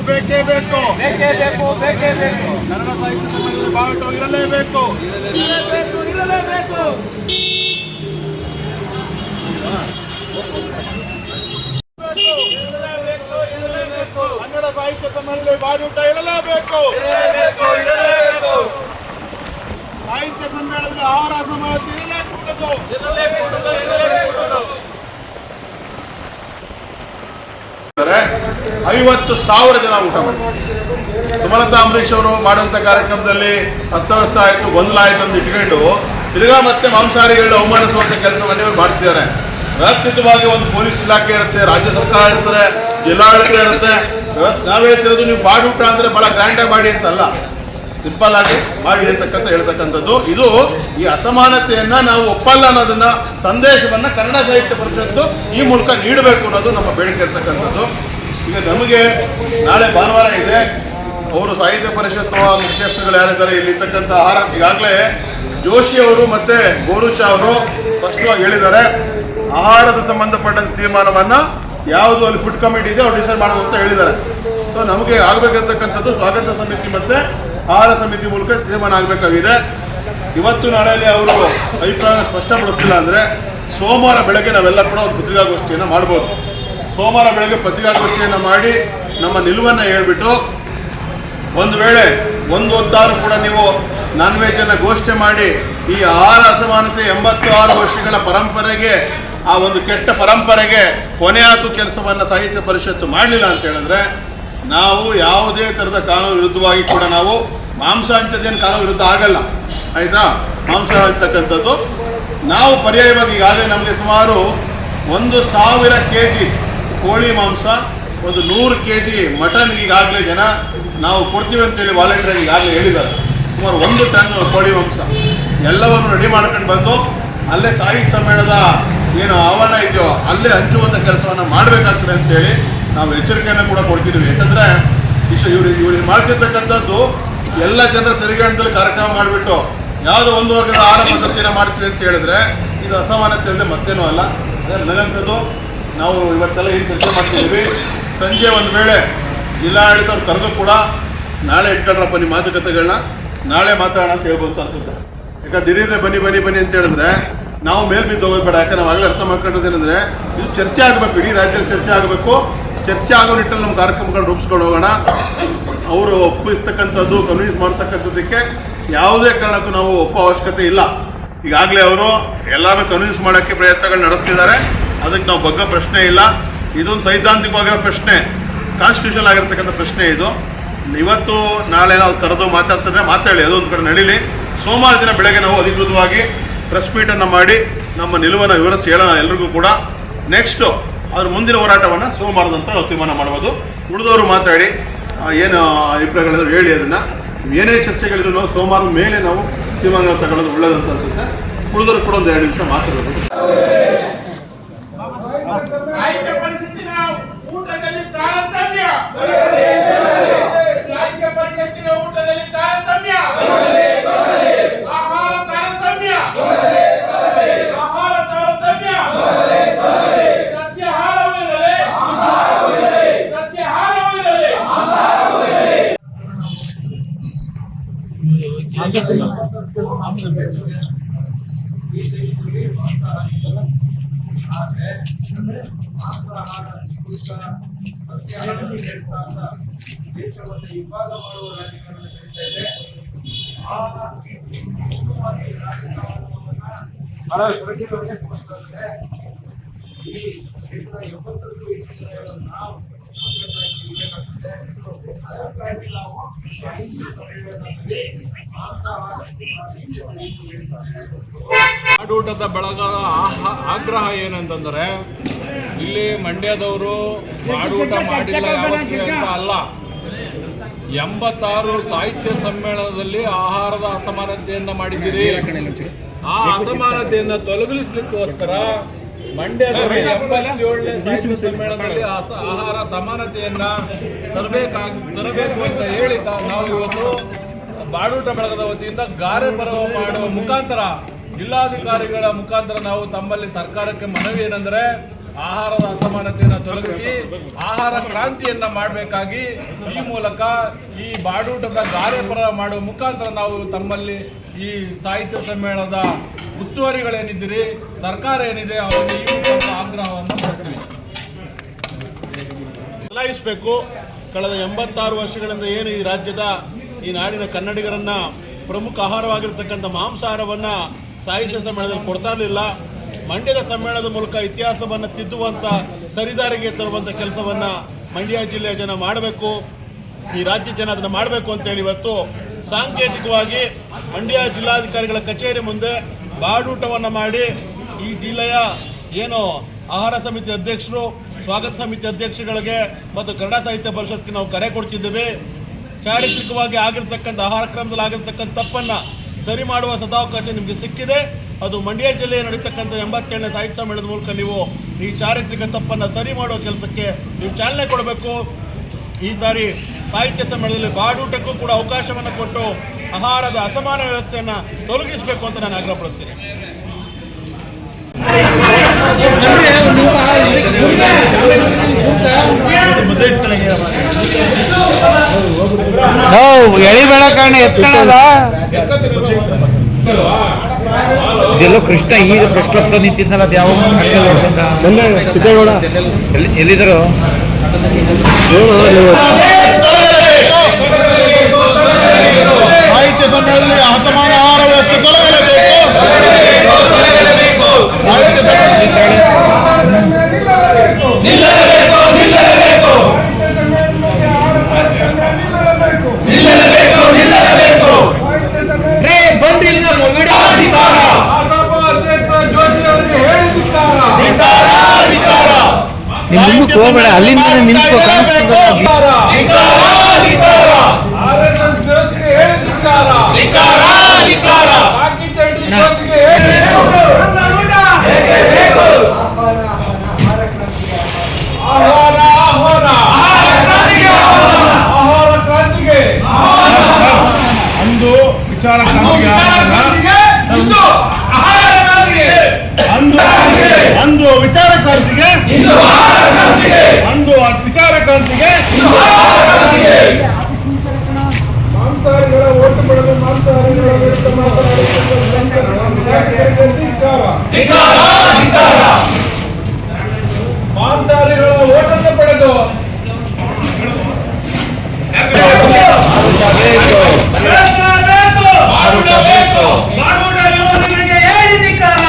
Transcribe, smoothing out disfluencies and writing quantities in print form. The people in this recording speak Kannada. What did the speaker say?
ಬೇಕೇ ಬೇಕು ಕನ್ನಡ ಸಾಹಿತ್ಯ ಸಮ್ಮೇಳನದಲ್ಲಿ ಬಾವುಟ ಇರಲೇಬೇಕು. ಕನ್ನಡ ಸಾಹಿತ್ಯ ಸಮ್ಮೇಳನದಲ್ಲಿ ಬಾವುಟ ಇರಲೇಬೇಕು. ಸಾಹಿತ್ಯ ಸಮ್ಮೇಳನದಲ್ಲಿ ಆಹಾರ ಸಮಾನತೆ ಇರಲೇಕೂಡದು. 50,000 ಜನ ಊಟ ಮಾಡಿದ್ದಾರೆ. ಸುಮಲತಾ ಅಂಬರೀಶ್ ಅವರು ಮಾಡುವಂಥ ಕಾರ್ಯಕ್ರಮದಲ್ಲಿ ಅಸ್ತವ್ಯಸ್ತ ಆಯಿತು, ಗೊಂದಲ ಆಯಿತು ಅಂತ ಇಟ್ಕೊಂಡು ತಿರ್ಗಾ ಮತ್ತೆ ಮಾಂಸಾಹಾರಿಗಳನ್ನ ಅವಮಾನಿಸುವಂಥ ಕೆಲಸವನ್ನೇ ಇವರು ಮಾಡ್ತಿದ್ದಾರೆ. ವ್ಯವಸ್ಥಿತವಾಗಿ ಒಂದು ಪೊಲೀಸ್ ಇಲಾಖೆ ಇರುತ್ತೆ, ರಾಜ್ಯ ಸರ್ಕಾರ ಇರ್ತದೆ, ಜಿಲ್ಲಾಡಳಿತ ಇರುತ್ತೆ. ನಾವು ಹೇಳ್ತಿರೋದು ನೀವು ಬಾಡೂಟ ಅಂದರೆ ಭಾಳ ಗ್ರ್ಯಾಂಡಾಗಿ ಮಾಡಿ ಅಂತಲ್ಲ, ಸಿಂಪಲ್ ಆಗಿ ಮಾಡಿ ಅಂತಕ್ಕಂಥ ಹೇಳ್ತಕ್ಕಂಥದ್ದು. ಇದು ಈ ಅಸಮಾನತೆಯನ್ನ ನಾವು ಒಪ್ಪಲ್ಲ ಅನ್ನೋದನ್ನ ಸಂದೇಶವನ್ನ ಕನ್ನಡ ಸಾಹಿತ್ಯ ಪರಿಷತ್ತು ಈ ಮೂಲಕ ನೀಡಬೇಕು ಅನ್ನೋದು ನಮ್ಮ ಬೇಡಿಕೆ ಇರ್ತಕ್ಕಂಥದ್ದು. ಈಗ ನಮಗೆ ನಾಳೆ ಭಾನುವಾರ ಇದೆ. ಅವರು ಸಾಹಿತ್ಯ ಪರಿಷತ್ತು ಮುಖ್ಯಸ್ಥರುಗಳು ಯಾರಿದ್ದಾರೆ ಇಲ್ಲಿರ್ತಕ್ಕಂಥ ಆಹಾರ, ಈಗಾಗಲೇ ಜೋಶಿ ಅವರು ಮತ್ತೆ ಗೋರುಚಾ ಅವರು ಸ್ಪಷ್ಟವಾಗಿ ಹೇಳಿದ್ದಾರೆ, ಆಹಾರದ ಸಂಬಂಧಪಟ್ಟಂತ ತೀರ್ಮಾನವನ್ನ ಯಾವುದು ಅಲ್ಲಿ ಫುಡ್ ಕಮಿಟಿ ಇದೆ ಅವ್ರು ಡಿಸೈಡ್ ಮಾಡೋದು ಅಂತ ಹೇಳಿದ್ದಾರೆ. ಸೊ ನಮಗೆ ಆಗಬೇಕಿರ್ತಕ್ಕಂಥದ್ದು ಸ್ವಾಗತ ಸಮಿತಿ ಮತ್ತೆ ಆಹಾರ ಸಮಿತಿ ಮೂಲಕ ತೀರ್ಮಾನ ಆಗಬೇಕಾಗಿದೆ. ಇವತ್ತು ನಾಳೆಯಲ್ಲಿ ಅವರು ಅಭಿಪ್ರಾಯ ಸ್ಪಷ್ಟಪಡಿಸ್ತಿಲ್ಲ ಅಂದರೆ ಸೋಮವಾರ ಬೆಳಗ್ಗೆ ನಾವೆಲ್ಲ ಕೂಡ ಒಂದು ಪತ್ರಿಕಾಗೋಷ್ಠಿಯನ್ನು ಮಾಡ್ಬೋದು. ಸೋಮವಾರ ಬೆಳಗ್ಗೆ ಪತ್ರಿಕಾಗೋಷ್ಠಿಯನ್ನು ಮಾಡಿ ನಮ್ಮ ನಿಲುವನ್ನು ಹೇಳ್ಬಿಟ್ಟು, ಒಂದು ವೇಳೆ ಒಂದು ಹೊತ್ತಾರು ಕೂಡ ನೀವು ನಾನ್ ವೆಜ್ಜನ್ನು ಘೋಷಣೆ ಮಾಡಿ ಈ ಆಹಾರ ಅಸಮಾನತೆ 86 ವರ್ಷಗಳ ಪರಂಪರೆಗೆ, ಆ ಒಂದು ಕೆಟ್ಟ ಪರಂಪರೆಗೆ ಕೊನೆ ಹಾಕು ಕೆಲಸವನ್ನು ಸಾಹಿತ್ಯ ಪರಿಷತ್ತು ಮಾಡಲಿಲ್ಲ ಅಂತ ಹೇಳಿದ್ರೆ ನಾವು ಯಾವುದೇ ಥರದ ಕಾನೂನು ವಿರುದ್ಧವಾಗಿ ಕೂಡ ನಾವು ಮಾಂಸ ಹಂಚದೇನು ಕಾನೂನು ವಿರುದ್ಧ ಆಗಲ್ಲ, ಆಯಿತಾ. ಮಾಂಸ ಅಂತಕ್ಕಂಥದ್ದು ನಾವು ಪರ್ಯಾಯವಾಗಿ ಈಗಾಗಲೇ ನಮಗೆ ಸುಮಾರು 1,000 kg ಕೋಳಿ ಮಾಂಸ, ಒಂದು 100 kg ಮಟನ್ ಈಗಾಗಲೇ ಜನ ನಾವು ಕೊಡ್ತೀವಿ ಅಂತೇಳಿ ವಾಲಂಟಿಯರ್ ಈಗಾಗಲೇ ಹೇಳಿದ್ದಾರೆ. ಸುಮಾರು 1 ಟನ್ ಕೋಳಿ ಮಾಂಸ ಎಲ್ಲವನ್ನು ರೆಡಿ ಮಾಡ್ಕೊಂಡು ಬಂದು ಅಲ್ಲೇ ಸಾಹಿತ್ಯ ಸಮ್ಮೇಳನದ ಏನು ಆವರಣ ಇದೆಯೋ ಅಲ್ಲೇ ಹಂಚುವಂಥ ಕೆಲಸವನ್ನು ಮಾಡಬೇಕಾಗ್ತದೆ ಅಂತೇಳಿ ನಾವು ಎಚ್ಚರಿಕೆಯನ್ನು ಕೂಡ ಕೊಡ್ತಿದ್ದೀವಿ. ಯಾಕಂದರೆ ಇವ್ರು ಮಾಡ್ತಿರ್ತಕ್ಕಂಥದ್ದು ಎಲ್ಲ ಜನರ ತೆರಿಗೆ ಹಣದಲ್ಲಿ ಕಾರ್ಯಕ್ರಮ ಮಾಡಿಬಿಟ್ಟು ಯಾವುದೋ ಒಂದು ವರ್ಗದ ಆಹಾರ ಪದ್ಧತಿಯನ್ನು ಮಾಡ್ತೀವಿ ಅಂತ ಹೇಳಿದ್ರೆ ಇದು ಅಸಮಾನತೆ ಅಲ್ಲದೆ ಮತ್ತೇನೂ ಅಲ್ಲ. ಅದೇ ನನಗನ್ಸೋದು ನಾವು ಇವತ್ತೆಲ್ಲ ಏನು ಚರ್ಚೆ ಮಾಡ್ತಿದ್ದೀವಿ, ಸಂಜೆ ಒಂದು ವೇಳೆ ಜಿಲ್ಲಾಡಳಿತವ್ರು ಕರೆದು ಕೂಡ ನಾಳೆ ಇಟ್ಕೊಂಡ್ರಪ್ಪ ನಿಮ್ಮ ಮಾತುಕತೆಗಳನ್ನ ನಾಳೆ ಮಾತಾಡೋಣ ಅಂತ ಹೇಳ್ಬೋದು ಅಂತ ಅನ್ಸುತ್ತೆ. ಯಾಕಂದ್ರೆ ದಿಢೀರ್ನೆ ಬನ್ನಿ ಅಂತ ಹೇಳಿದ್ರೆ ನಾವು ಮೇಲ್ ಬಿದ್ದು ಹೋಗ್ಬೇಡ. ಯಾಕಂದ್ರೆ ನಾವು ಆಗಲೇ ಅರ್ಥ ಮಾಡ್ಕೊಂಡಿದ್ದೇನೆಂದರೆ ಇದು ಚರ್ಚೆ ಆಗಬೇಕು, ಇಡೀ ರಾಜ್ಯದಲ್ಲಿ ಚರ್ಚೆ ಆಗಬೇಕು. ಚರ್ಚೆ ಆಗೋ ನಿಟ್ಟಲ್ಲಿ ನಮ್ಮ ಕಾರ್ಯಕ್ರಮಗಳನ್ನ ರೂಪಿಸ್ಕೊಂಡು ಹೋಗೋಣ. ಅವರು ಒಪ್ಪಿಸ್ತಕ್ಕಂಥದ್ದು ಕನ್ವಿನ್ಸ್ ಮಾಡ್ತಕ್ಕಂಥದ್ದಕ್ಕೆ ಯಾವುದೇ ಕಾರಣಕ್ಕೂ ನಾವು ಒಪ್ಪೋ ಅವಶ್ಯಕತೆ ಇಲ್ಲ. ಈಗಾಗಲೇ ಅವರು ಎಲ್ಲರೂ ಕನ್ವಿನ್ಸ್ ಮಾಡೋಕ್ಕೆ ಪ್ರಯತ್ನಗಳು ನಡೆಸ್ತಿದ್ದಾರೆ. ಅದಕ್ಕೆ ನಾವು ಬಗ್ಗೋ ಪ್ರಶ್ನೆ ಇಲ್ಲ. ಇದೊಂದು ಸೈದ್ಧಾಂತಿಕವಾಗಿರೋ ಪ್ರಶ್ನೆ, ಕಾನ್ಸ್ಟಿಟ್ಯೂಷನ್ ಆಗಿರ್ತಕ್ಕಂಥ ಪ್ರಶ್ನೆ ಇದು. ಇವತ್ತು ನಾಳೆ ನಾವು ಕರೆದು ಮಾತಾಡ್ತಿದ್ರೆ ಮಾತಾಡಿ, ಅದೊಂದು ಕಡೆ ನಡೀಲಿ. ಸೋಮವಾರ ದಿನ ಬೆಳಗ್ಗೆ ನಾವು ಅಧಿಕೃತವಾಗಿ ಪ್ರೆಸ್ ಮೀಟನ್ನು ಮಾಡಿ ನಮ್ಮ ನಿಲುವನ್ನು ವಿವರಿಸಿ ಹೇಳೋಣ ಎಲ್ರಿಗೂ ಕೂಡ. ನೆಕ್ಸ್ಟು ಅದ್ರ ಮುಂದಿನ ಹೋರಾಟವನ್ನು ಸೋಮವಾರದ ನಂತರ ನಾವು ತೀರ್ಮಾನ ಮಾಡ್ಬೋದು. ಉಳಿದವರು ಮಾತಾಡಿ ಏನು ಅಭಿಪ್ರಾಯಗಳಿದ್ರು ಹೇಳಿ. ಅದನ್ನು ಏನೇ ಚರ್ಚೆಗಳಿದ್ರು ನಾವು ಸೋಮವಾರದ ಮೇಲೆ ನಾವು ತೀರ್ಮಾನಗಳು ತಗೊಳ್ಳೋದು ಒಳ್ಳೆಯದಂತ ಅನಿಸುತ್ತೆ. ಉಳಿದವರು ಕೂಡ ಒಂದು 2 ನಿಮಿಷ ಮಾತಾಡಬೇಕು. ಸಾಹಿತ್ಯ ಪರಿಷತ್ತಿನ ಊಟದಲ್ಲಿ ತಾರತಮ್ಯ, ಸಾಹಿತ್ಯ ಪರಿಷತ್ತಿನ ಊಟದಲ್ಲಿ ತಾರತಮ್ಯ, ಆಹಾರ ತಾರತಮ್ಯ, ಆಹಾರ ತಾರತಮ್ಯ, ಸಸ್ಯಾಹಾರವಿರಲಿ, ಸಸ್ಯಾಹಾರವಿರಲಿ. ದೇಶವನ್ನು ವಿಭಾಗ ಮಾಡುವ ರಾಜಕಾರಣ ನಡೀತಾ ಇದೆ. ಆ ಈ ಕ್ಷೇತ್ರ 70 ನಾವು ಆಡೂಟದ ಬೆಳಗಾದ ಆಗ್ರಹ ಏನಂತಂದರೆ, ಇಲ್ಲಿ ಮಂಡ್ಯದವರು ಮಾಡೂಟ ಮಾಡಿಲ್ಲ ಯಾವತ್ತೂ ಅಂತ ಅಲ್ಲ. 86 ಸಾಹಿತ್ಯ ಸಮ್ಮೇಳನದಲ್ಲಿ ಆಹಾರದ ಅಸಮಾನತೆಯನ್ನು ಮಾಡಿದ್ದೀರಿ. ಆ ಅಸಮಾನತೆಯನ್ನು ತೊಲಗಿಸಲಿಕ್ಕೋಸ್ಕರ ಮಂಡ್ಯದಲ್ಲಿ 87ನೇ ಸಾಹಿತ್ಯ ಸಮ್ಮೇಳನದಲ್ಲಿ ಆಹಾರ ಸಮಾನತೆಯನ್ನು ತರಬೇಕು ಅಂತ ಹೇಳಿ ನಾವು ಇವತ್ತು ಬಾಡೂಟ ಬಳಗದ ವತಿಯಿಂದ ಗಾರೆ ಪರವ ಮಾಡುವ ಮುಖಾಂತರ ಜಿಲ್ಲಾಧಿಕಾರಿಗಳ ಮುಖಾಂತರ ನಾವು ತಮ್ಮಲ್ಲಿ ಸರ್ಕಾರಕ್ಕೆ ಮನವಿ ಏನೆಂದರೆ, ಆಹಾರದ ಅಸಮಾನತೆಯನ್ನು ತೊಲಗಿಸಿ ಆಹಾರ ಕ್ರಾಂತಿಯನ್ನ ಮಾಡಬೇಕಾಗಿ ಈ ಮೂಲಕ ಈ ಬಾಡೂಟದ ಕಾರ್ಯಪರ ಮಾಡುವ ಮುಖಾಂತರ ನಾವು ತಮ್ಮಲ್ಲಿ ಈ ಸಾಹಿತ್ಯ ಸಮ್ಮೇಳನದ ಉಸ್ತುವಾರಿಗಳೇನಿದ್ದೀರಿ, ಸರ್ಕಾರ ಏನಿದೆ ಅವರಿಗೆ ಈ ಮೂಲಕ ಆಗ್ರಹವನ್ನು ಮಾಡ್ತೀವಿ. ಬದಲಾಯಿಸಬೇಕು. ಕಳೆದ 86 ವರ್ಷಗಳಿಂದ ಏನು ಈ ರಾಜ್ಯದ ಈ ನಾಡಿನ ಕನ್ನಡಿಗರನ್ನ ಪ್ರಮುಖ ಆಹಾರವಾಗಿರ್ತಕ್ಕಂಥ ಮಾಂಸಾಹಾರವನ್ನು ಸಾಹಿತ್ಯ ಸಮ್ಮೇಳನದಲ್ಲಿ ಕೊಡ್ತಾ ಇರಲಿಲ್ಲ. ಮಂಡ್ಯದ ಸಮ್ಮೇಳನದ ಮೂಲಕ ಇತಿಹಾಸವನ್ನು ತಿದ್ದುವಂಥ, ಸರಿದಾರಿಗೆ ತರುವಂಥ ಕೆಲಸವನ್ನು ಮಂಡ್ಯ ಜಿಲ್ಲೆಯ ಜನ ಮಾಡಬೇಕು, ಈ ರಾಜ್ಯ ಜನ ಅದನ್ನು ಮಾಡಬೇಕು ಅಂತೇಳಿ ಇವತ್ತು ಸಾಂಕೇತಿಕವಾಗಿ ಮಂಡ್ಯ ಜಿಲ್ಲಾಧಿಕಾರಿಗಳ ಕಚೇರಿ ಮುಂದೆ ಬಾಡೂಟವನ್ನು ಮಾಡಿ ಈ ಜಿಲ್ಲೆಯ ಏನು ಆಹಾರ ಸಮಿತಿ ಅಧ್ಯಕ್ಷರು, ಸ್ವಾಗತ ಸಮಿತಿ ಅಧ್ಯಕ್ಷಗಳಿಗೆ ಮತ್ತು ಕನ್ನಡ ಸಾಹಿತ್ಯ ಪರಿಷತ್ಗೆ ನಾವು ಕರೆ ಕೊಡ್ತಿದ್ದೇವೆ. ಚಾರಿತ್ರಿಕವಾಗಿ ಆಗಿರ್ತಕ್ಕಂಥ ಆಹಾರ ಕ್ರಮದಲ್ಲಿ ಆಗಿರ್ತಕ್ಕಂಥ ತಪ್ಪನ್ನು ಸರಿ ಮಾಡುವ ಸದಾವಕಾಶ ನಿಮಗೆ ಸಿಕ್ಕಿದೆ. ಅದು ಮಂಡ್ಯ ಜಿಲ್ಲೆಯ ನಡೀತಕ್ಕಂಥ 87ನೇ ಸಾಹಿತ್ಯ ಸಮ್ಮೇಳನದ ಮೂಲಕ ನೀವು ಈ ಚಾರಿತ್ರಿಕ ತಪ್ಪನ್ನು ಸರಿ ಮಾಡುವ ಕೆಲಸಕ್ಕೆ ನೀವು ಚಾಲನೆ ಕೊಡಬೇಕು. ಈ ಸಾರಿ ಸಾಹಿತ್ಯ ಸಮ್ಮೇಳನದಲ್ಲಿ ಬಾಡೂಟಕ್ಕೂ ಕೂಡ ಅವಕಾಶವನ್ನು ಕೊಟ್ಟು ಆಹಾರದ ಅಸಮಾನ ವ್ಯವಸ್ಥೆಯನ್ನು ತೊಲಗಿಸಬೇಕು ಅಂತ ನಾನು ಆಗ್ರಹಪಡಿಸ್ತೀನಿ. ಎಳಿಬೇಡ ಕಾರಣ ಎತ್ಕೊಳ್ಳೋದ ಇದೆಲ್ಲೋ ಕೃಷ್ಣ ಈಗ ಪ್ರೆಸ್ ಕ್ಲಬ್ ನಿಂತಿದ್ದಲ್ಲ, ಅದು ಯಾವ ಸಿದ್ದೇಗೌಡ ಎಲ್ಲಿದ್ರು ಸಾಹಿತ್ಯ ಸಮ್ಮೇಳನದಲ್ಲಿ ಅಸಮಾನ ಆಹಾರ ವ್ಯವಸ್ಥೆ ತೊಲಗಲೇಬೇಕು. ನಿಮ್ ಮುಂದಕ್ಕೆ ಹೋಗ್ಬೇಡ, ಅಲ್ಲಿಂದ ನಿಂತ್ಕೋ ಅಂದು ವಿಚಾರ ಕ್ರಾಂತಿಗೆ ಅಂದು ವಿಚಾರ ಕ್ರಾಂತಿಗೆ ಅಂದು ವಿಚಾರ ಕ್ರಾಂತಿಗೆ ಮಾಂಸಾಹಾರಿಗಳ ಓಟು ಪಡೆದು ಮಾಂಸಾಹಾರಿಗಳ ವಿರುದ್ಧ ಮಾಂಸಾಹಾರಿಗಳ ಓಟನ್ನು ಪಡೆದು ಧಿಕ್ಕಾರ